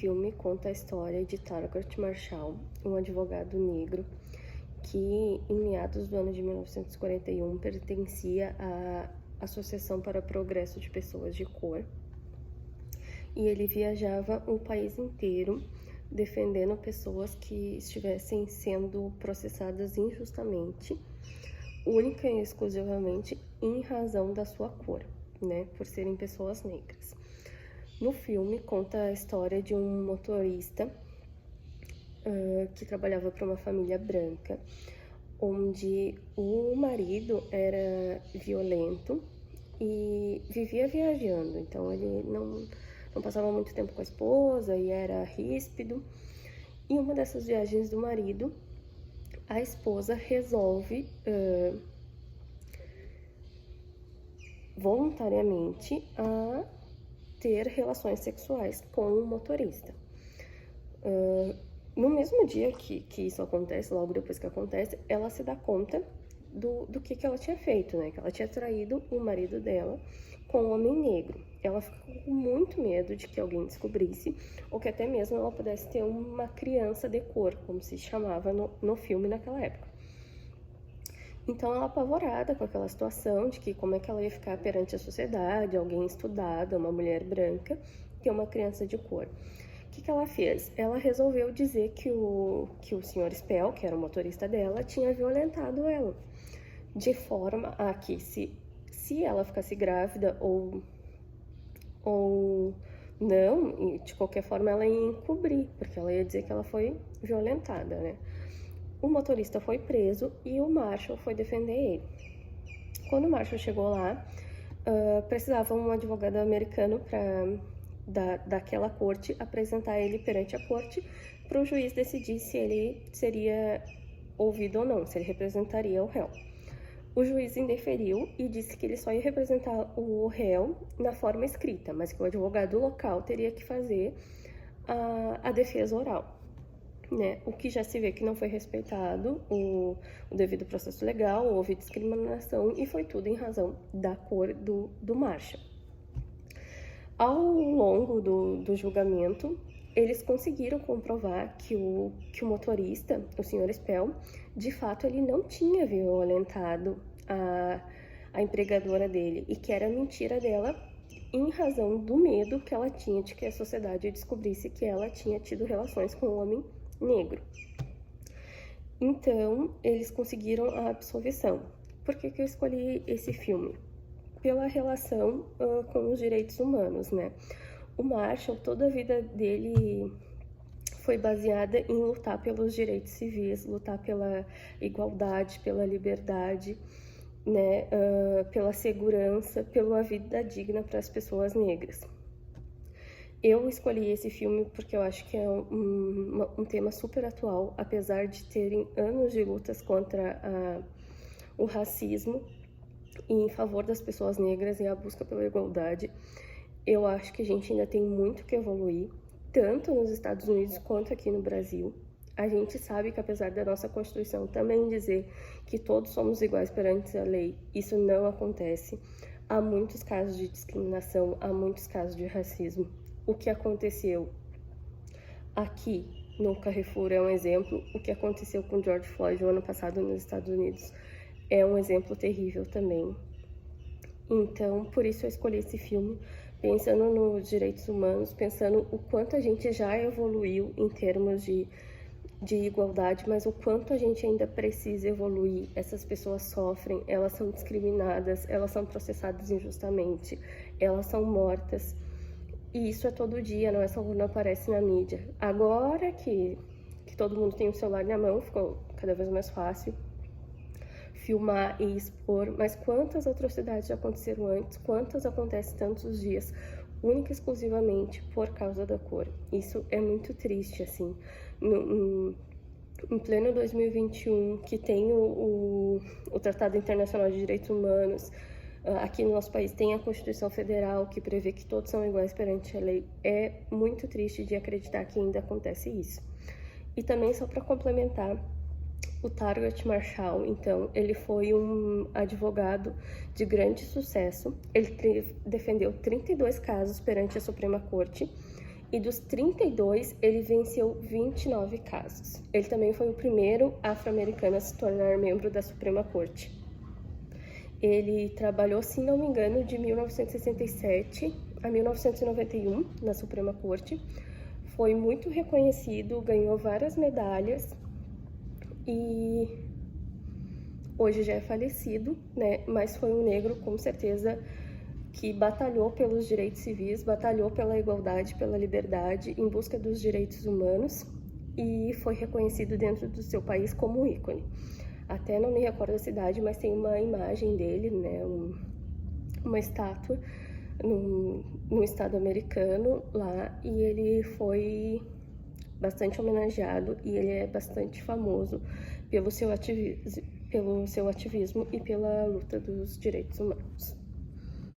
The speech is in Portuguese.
filme conta a história de Thurgood Marshall, um advogado negro que, em meados do ano de 1941, pertencia à Associação para o Progresso de Pessoas de Cor, e ele viajava o país inteiro defendendo pessoas que estivessem sendo processadas injustamente, única e exclusivamente em razão da sua cor, né, por serem pessoas negras. No filme conta a história de um motorista que trabalhava para uma família branca, onde o marido era violento e vivia viajando, então ele não passava muito tempo com a esposa e era ríspido. Em uma dessas viagens do marido, a esposa resolve voluntariamente ter relações sexuais com o motorista. No mesmo dia que isso acontece, logo depois que acontece, ela se dá conta do que ela tinha feito, né? Que ela tinha traído o marido dela com um homem negro. Ela ficou com muito medo de que alguém descobrisse, ou que até mesmo ela pudesse ter uma criança de cor, como se chamava no filme naquela época. Então ela, apavorada com aquela situação de que como é que ela ia ficar perante a sociedade, alguém estudada, uma mulher branca, ter uma criança de cor. O que ela fez? Ela resolveu dizer que o Sr. Spell, que era o motorista dela, tinha violentado ela, de forma a que se ela ficasse grávida ou não, de qualquer forma ela ia encobrir, porque ela ia dizer que ela foi violentada, né? O motorista foi preso e o Marshall foi defender ele. Quando o Marshall chegou lá, precisava um advogado americano daquela corte apresentar ele perante a corte para o juiz decidir se ele seria ouvido ou não, se ele representaria o réu. O juiz indeferiu e disse que ele só ia representar o réu na forma escrita, mas que o advogado local teria que fazer a defesa oral. Né? O que já se vê que não foi respeitado o devido processo legal, houve discriminação e foi tudo em razão da cor do Marshall. Ao longo do julgamento, eles conseguiram comprovar que o motorista, o Sr. Spell, de fato ele não tinha violentado a empregadora dele e que era mentira dela em razão do medo que ela tinha de que a sociedade descobrisse que ela tinha tido relações com um homem negro. Então, eles conseguiram a absolvição. Por que eu escolhi esse filme? Pela relação com os direitos humanos, né? O Marshall, toda a vida dele foi baseada em lutar pelos direitos civis, lutar pela igualdade, pela liberdade, né? Pela segurança, pela vida digna para as pessoas negras. Eu escolhi esse filme porque eu acho que é um tema super atual, apesar de terem anos de lutas contra o racismo e em favor das pessoas negras e a busca pela igualdade. Eu acho que a gente ainda tem muito que evoluir, tanto nos Estados Unidos quanto aqui no Brasil. A gente sabe que, apesar da nossa Constituição também dizer que todos somos iguais perante a lei, isso não acontece. Há muitos casos de discriminação, há muitos casos de racismo. O que aconteceu aqui no Carrefour é um exemplo. O que aconteceu com George Floyd o ano passado nos Estados Unidos é um exemplo terrível também. Então, por isso eu escolhi esse filme, pensando nos direitos humanos, pensando o quanto a gente já evoluiu em termos de igualdade, mas o quanto a gente ainda precisa evoluir. Essas pessoas sofrem, elas são discriminadas, elas são processadas injustamente, elas são mortas. E isso é todo dia, não é só quando aparece na mídia. Agora que todo mundo tem um celular na mão, ficou cada vez mais fácil filmar e expor, mas quantas atrocidades já aconteceram antes, quantas acontecem tantos os dias, única e exclusivamente por causa da cor. Isso é muito triste, assim. Em pleno 2021, que tem o Tratado Internacional de Direitos Humanos, aqui no nosso país tem a Constituição Federal, que prevê que todos são iguais perante a lei. É muito triste de acreditar que ainda acontece isso. E também, só para complementar, o Thurgood Marshall, então, ele foi um advogado de grande sucesso. Ele defendeu 32 casos perante a Suprema Corte e dos 32, ele venceu 29 casos. Ele também foi o primeiro afro-americano a se tornar membro da Suprema Corte. Ele trabalhou, se não me engano, de 1967 a 1991 na Suprema Corte. Foi muito reconhecido, ganhou várias medalhas e hoje já é falecido, né? Mas foi um negro, com certeza, que batalhou pelos direitos civis, batalhou pela igualdade, pela liberdade, em busca dos direitos humanos e foi reconhecido dentro do seu país como um ícone. Até não me recordo a cidade, mas tem uma imagem dele, né? Uma estátua num estado americano lá, e ele foi bastante homenageado e ele é bastante famoso pelo seu ativismo e pela luta dos direitos humanos.